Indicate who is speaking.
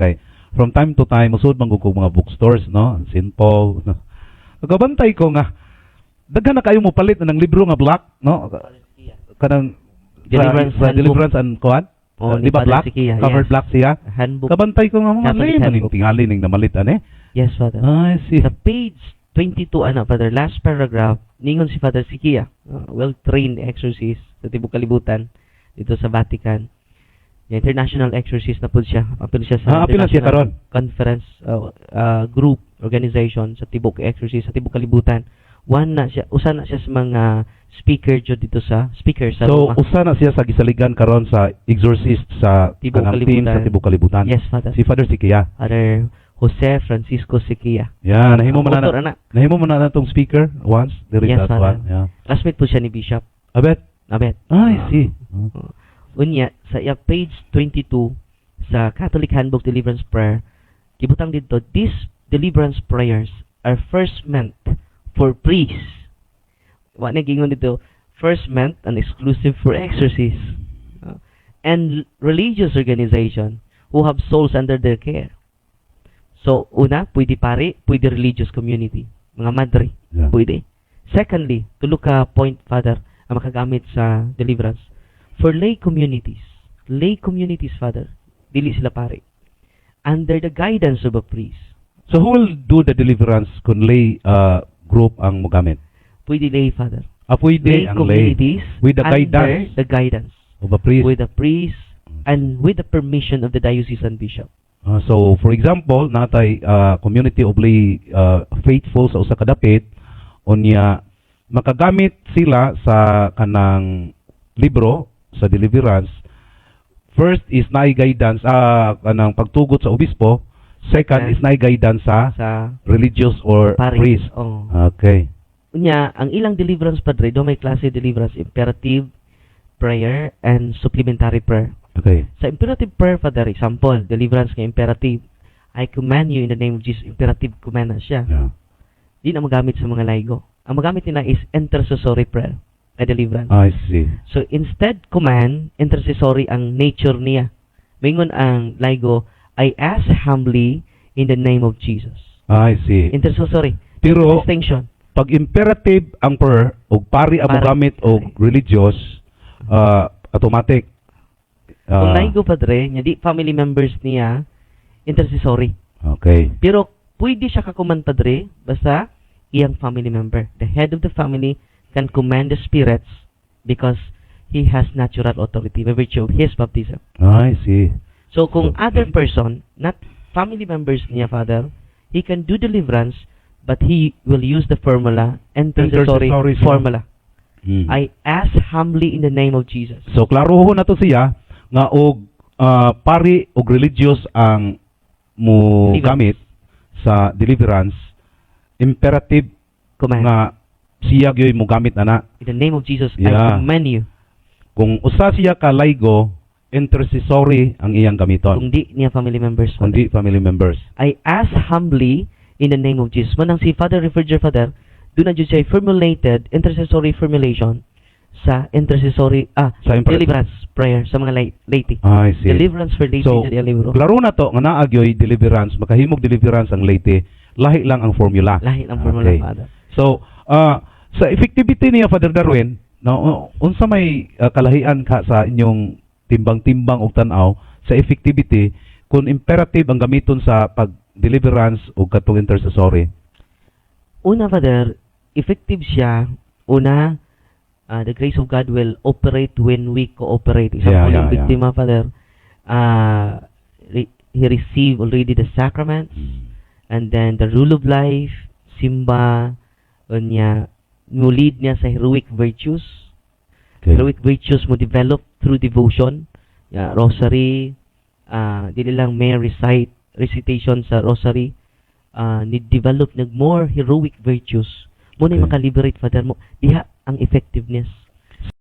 Speaker 1: kay from time to time usod man kog mga bookstores, no, Sinpo, no. Nagabantay ko nga daghan na kayo mo palit ng libro nga black, no, kanang Deliverance and Kuan. Di ba black? Covered black siya?
Speaker 2: Handbook.
Speaker 1: Kabantay ko nga mga lay maning tingali ning namalit ane.
Speaker 2: Yes, Father.
Speaker 1: I see.
Speaker 2: Sa page 22, Father, last paragraph, ningon si Father Sikia, well-trained exorcist sa tibok kalibutan dito sa Vatican. International exorcist na po siya. Apil siya sa
Speaker 1: karon
Speaker 2: conference group organization sa tibok exorcist sa tibok kalibutan. Usa na siya sa mga speaker dito sa
Speaker 1: So, usa na siya sa gisaligan karon sa exorcist sa
Speaker 2: tibok
Speaker 1: kalibutan.
Speaker 2: Yes, Father.
Speaker 1: Si Father Sikia.
Speaker 2: Father Jose Francisco Sikia.
Speaker 1: Yeah, nahimo man na tong speaker once.
Speaker 2: Yes, Father.
Speaker 1: Yeah.
Speaker 2: Classmate po siya ni Bishop.
Speaker 1: Abet. I see.
Speaker 2: Unya, sa page 22 sa Catholic Handbook Deliverance Prayer, kibutang dito, these deliverance prayers are first meant for priests. Wa na gingon dito, first meant and exclusive for exorcists and religious organization who have souls under their care. So, una, pwede pare, pwede religious community. Mga madre, pwede. Secondly, tulo ka point, Father, ang makagamit sa deliverance. For lay communities, Father, dili sila pare. Under the guidance of a priest.
Speaker 1: So, who will do the deliverance kung lay group ang mogamit?
Speaker 2: Pwede lay, Father.
Speaker 1: Pwede
Speaker 2: lay
Speaker 1: ang
Speaker 2: communities
Speaker 1: lay. With the guidance.
Speaker 2: The guidance.
Speaker 1: Of a priest.
Speaker 2: With a priest and with the permission of the diocesan bishop.
Speaker 1: So, for example, natay community of lay faithful sa usa ka dapit, unya makagamit sila sa kanang libro sa deliverance. First is naay guidance kanang pagtugot sa obispo. Second is naay guidance sa religious or priest.
Speaker 2: Oh.
Speaker 1: Okay.
Speaker 2: Unya, ang ilang deliverance, Padre, do may klase deliverance, imperative prayer and supplementary prayer.
Speaker 1: Okay.
Speaker 2: Sa imperative prayer, Father, example, deliverance ng imperative, I command you in the name of Jesus. Imperative command na siya.
Speaker 1: Yeah.
Speaker 2: Di na magamit sa mga laigo. Ang magamit nila is intercessory prayer na deliverance.
Speaker 1: I see.
Speaker 2: So, instead command, intercessory ang nature niya. Mingon ang laigo, I ask humbly in the name of Jesus.
Speaker 1: I see.
Speaker 2: Intercessory.
Speaker 1: Pero,
Speaker 2: distinction.
Speaker 1: Pag imperative ang prayer, o pari ang magamit o religious, automatic.
Speaker 2: Kung laigo, Padre, niya di family members niya, intercessory.
Speaker 1: Okay.
Speaker 2: Pero, pwede siya kakuman, Padre, basta iyang family member. The head of the family can command the spirits because he has natural authority by virtue of his baptism.
Speaker 1: I see.
Speaker 2: So, kung other person, not family members niya, Father, he can do deliverance, but he will use the formula, intercessory formula. I ask humbly in the name of Jesus.
Speaker 1: So, klaro ho na to siya, nga og pari og religious ang mo gamit sa deliverance, imperative
Speaker 2: command
Speaker 1: nga siya gyoy mo gamit ana.
Speaker 2: In the name of Jesus, I command you.
Speaker 1: Kung usa siya ka laigo, intercessory ang iyang gamiton.
Speaker 2: Kung di niya family members.
Speaker 1: Kung di family members.
Speaker 2: I ask humbly in the name of Jesus. Manang si Father referred your Father, do na siya formulated intercessory formulation sa intercessory sa deliverance prayer sa mga laity.
Speaker 1: I see.
Speaker 2: Deliverance for laity.
Speaker 1: So, klaro na to nga naa gyoy deliverance, makahimog deliverance ang laity, lahi lang ang formula.
Speaker 2: Lahi ang formula, okay. Father.
Speaker 1: So, sa effectivity niya, Father Darwin, unsa may kalahian ka sa inyong timbang-timbang og tan-aw sa effectivity kung imperative ang gamiton sa pag-deliverance o katong intercessory?
Speaker 2: Una, Father, effective siya. Una, the grace of God will operate when we cooperate. Isang uling biktima, Father, he received already the sacraments, and then the rule of life, simba, niya, lead niya sa heroic virtues. Okay. Heroic virtues mo develop through devotion, rosary, dili lang may recitation sa rosary, ni-develop more heroic virtues. Muna yung makaliberate, Father mo. Diha ang effectiveness